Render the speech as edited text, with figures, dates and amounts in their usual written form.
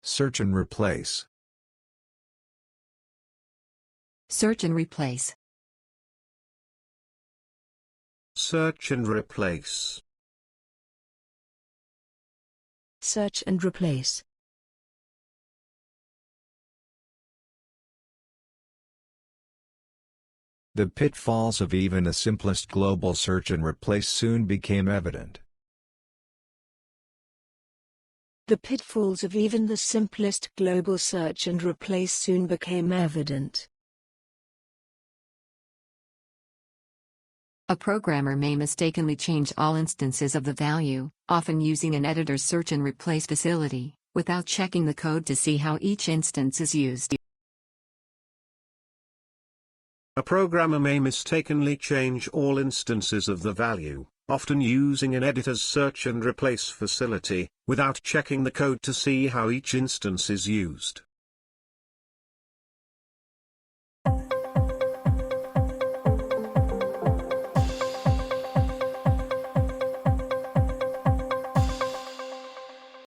Search and replace. Search and replace. Search and replace. Search and replace. The pitfalls of even the simplest global search and replace soon became evident. The pitfalls of even the simplest global search and replace soon became evident. A programmer may mistakenly change all instances of the value, often using an editor's search and replace facility, without checking the code to see how each instance is used. A programmer may mistakenly change all instances of the value, often using an editor's search and replace facility, without checking the code to see how each instance is used.